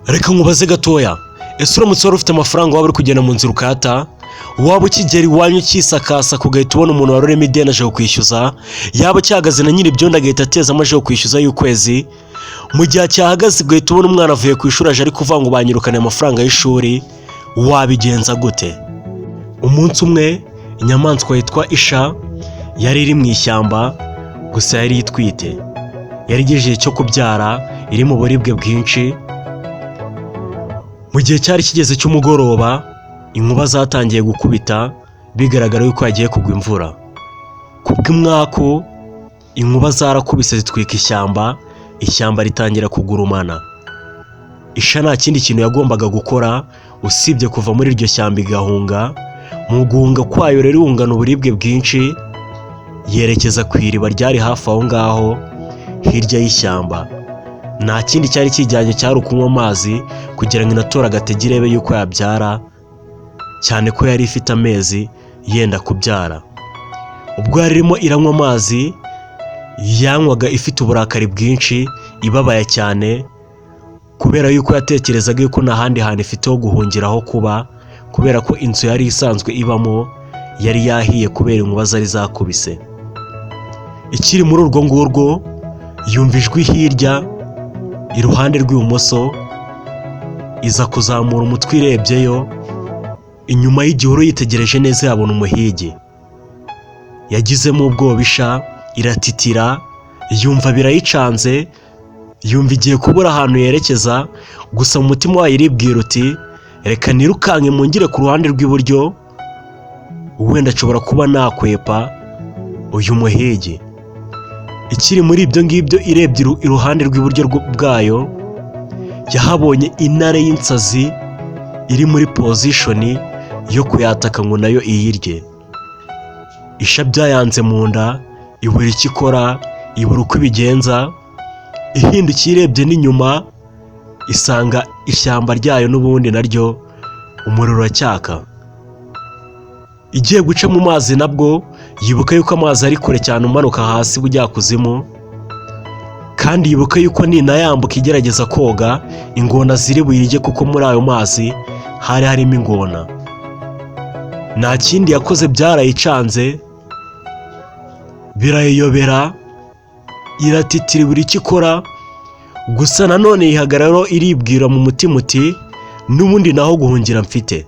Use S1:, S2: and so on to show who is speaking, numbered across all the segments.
S1: Reka nkubaze gatoya, ese uramutse wari ufite amafaranga waba uri kugenda mu nzira ukata, waba ukigera iwanyu ukisakasa kugahita ubona umuntu warurema ideni aje kukwishyuza, yaba cyahagaze na nyiri ibyondo agahita ateza amaje kukwishyuza y'ukwezi, mu gihe cyahagaze ugahita ubona umwana avuye ku ishuri aje ari kuvuga ngo banyirukane amafaranga y'ishuri, wabigenza gute? Umunsi umwe inyamaswa yitwa isha yari iri mu ishyamba, gusa yari itwite, yari igejeje cyo kubyara, iri mu buribwe bwinshi. Mu gihe cyari kigeze cy'umugoroba, inkuba zatangiye gukubita, bigaragara yuko yagiye kugwa imvura. Kubw'umwaku inkuba zarakubise zitwika ishyamba ritangira kugurumana. Isha nta kindi kintu yagombaga gukora usibye kuva muri iryo shyamba igahunga. Mu guhunga kwayo rero ihungana uburibwe bwinshi, yerekeza ku iriba ryari hafi aho ngaho hirya y'ishyamba. Nta kindi cyari kijyanye cyari ukunywa amazi kugira ngo inatora agatege irebe yuko yabyara, cyane ko yari ifite amezi yenda kubyara. Ubwo yari irimo iranywa amazi, yanywaga ifite uburakari bwinshi, ibabaye cyane, kubera yuko yatekerezaga yuko nta handi hantu ifite ho guhungira aho kuba, kubera ko inzu yari isanzwe ibamo yari yahiye kubera inkuba zari zakubise. Ikiri muri urwo ngurwo yumva ijwi hirya iruhande rw'ibumoso, iza kuzamura umutwe irebyeyo, inyuma y'igihuru yitegereje neza yabona umuhigi. Yagizemo ubwoba isha, iratitira, yumva birayicanze, yumva igiye kubura ahantu yerekeza, gusa mu mutima wayo iribwira uti reka nirukanke mungire ku ruhande rw'iburyo, wenda nshobora kuba nakwepa uyu muhigi. Ikiri muri ibyo ngibyo irebye iruhande rw'iburyo bwayo, yahabonye intare y'insazi iri muri pozishoni yo kuyataka ngo nayo iyirye. Isha byayanze mu nda, ibura icyo ikora, ibura uko ibigenza, ihindukiye irebye n'inyuma, isanga ishyamba ryayo n'ubundi naryo umuriro uracyaka. Igiye guca mu mazi nabwo yibuka yuko amazi ari kure cyane umanuka hasi bujya kuzimu, kandi yibuka yuko ninayambuka igerageza koga ingona ziri buyirye, kuko muri ayo mazi hari harimo ingona. Nta kindi yakoze, byarayicanze, birayiyobera, iratitira ibura icyo ikora, gusa nanone yihagararo iribwira mu mutima uti n'ubundi naho guhungira mfite.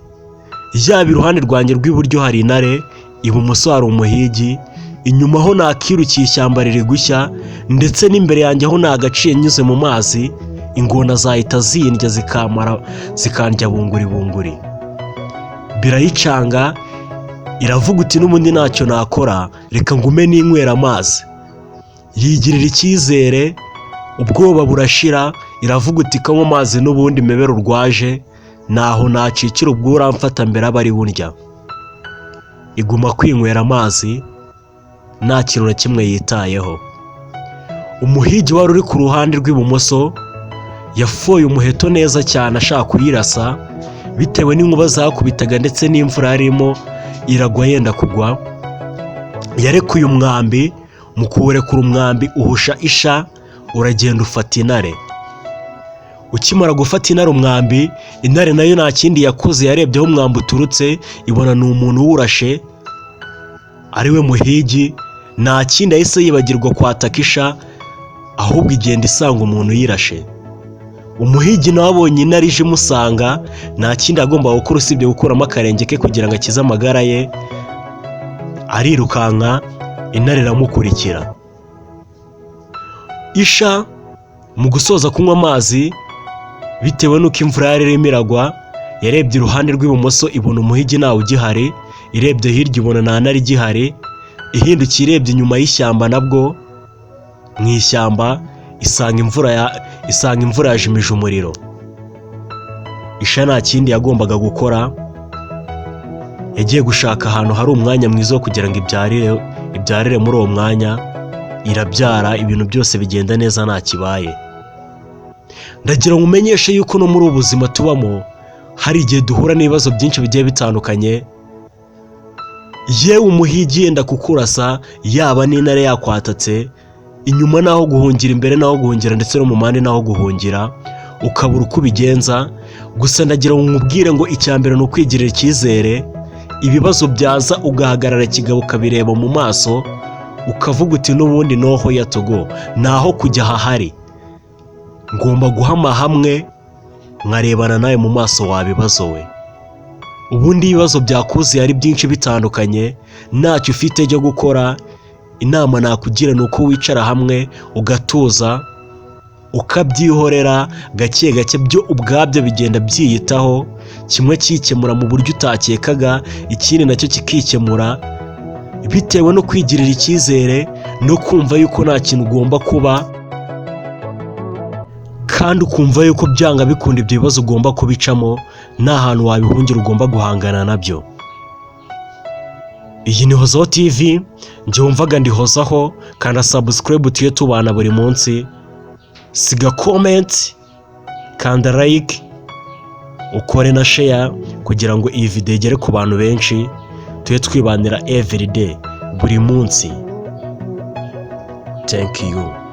S1: Yaba iruhande rwanjye rw'iburyo hari intare, ibumoso hari umuhigi, inyuma ho nakirukiye ishyamba riri gushya, ndetse n'imbere yanjye ho nagaciye nyuze mu mazi, ingona zahita zindya zikandya bunguri. Birayicanga, iravuga uti n'ubundi ntacyo nakora, reka ngume ninywera amazi. Yigirira icyizere, ubwoba burashira, iravuga uti kanywa amazi n'ubundi mebero urwaje, naho nacikira ubwo uramfata mbere aba ari burya. Iguma kwinywera amazi, nta kintu na kimwe yitayeho. Umuhigi wari uri ku ruhande rw'ibumoso yafoye umuheto neza cyane ashaka kuyirasa, bitewe n'inkuba zakubitaga ndetse n'imvura yarimo iragwa yenda kugwa. Yarekuye umwambi, mu kuwurekura umwambi uhusha isha, uragenda ufata intare. Ukimara gufata intare umwambi, intare nayo nta kindi yakoze, yarebye aho umwambi uturutse, ibona ni umuntu uwurashe ariwe muhigi. Nta kindi yahise yibagirwa kwataka isha, ahubwo igenda isanga umuntu yirashe. Umuhigi nawe abonye intare ije imusanga, nta kindi agomba gukora usibye gukuramo akarenge ke kugira ngo akize amagara ye. Arirukanka, intare iramukurikira. Isha mu gusoza kunywa amazi, bitewe n'uko imvura yari irimo iragwa, yarebye iruhande rw'ibumoso ibona umuhigi ntawe ugihari, irebye hirya ibona nta ntare igihari, ihindukiye irebye inyuma y'ishyamba nabwo mu ishyamba isanga imvura yajimije umuriro. Isha nta kindi yagombaga gukora, yagiye gushaka ahantu hari umwanya mwiza wo kugira ngo ibyarire muri uwo mwanya. Irabyara, ibintu byose bigenda neza nta kibaye. Ndagira ngo umenyeshe yuko no muri ubu buzima tubamo hari igihe duhura n'ibibazo byinshi bigiye bitandukanye, yewe umuhigi yenda kukurasa, yaba n'intare yakwatatse, inyuma naho guhungira, imbere naho guhungira, ndetse no mu mpande naho guhungira, ukabura uko ubigenza. Gusa ndagira ngo nkubwire ngo icya mbere ni ukwigirira icyizere. Ibibazo byaza ugahagarara kigabo ukabireba mu maso ukavuga uti n'ubundi noho yatogo naho kujya hahari, ngomba guhama hamwe nkarebana nawe mu maso wabibazo we. Ubundi ibibazo byakuziye ari byinshi bitandukanye, ntacyo ufite cyo gukora, inama nakugira ni uko wicara hamwe ugatuza ukabyihorera gake gake, byo ubwabyo bigenda byiyitaho, kimwe kikemura mu buryo utakekaga, ikindi nacyo kikikemura bitewe no kwigirira icyizere no kumva yuko nta kintu ugomba kuba, kandi ukumva yuko byanga bikunda ibyo bibazo ugomba kubicamo, nta hantu wabihungira, ugomba guhangana nabyo. Iyi ni Hozaho TV, njye wumvaga ndihozaho, kanda subscribe tuye tubana buri munsi, siga comment, kanda like, ukore na share kugira ngo iyi video igere ku bantu benshi, tuye twibanira everyday buri munsi. Thank you.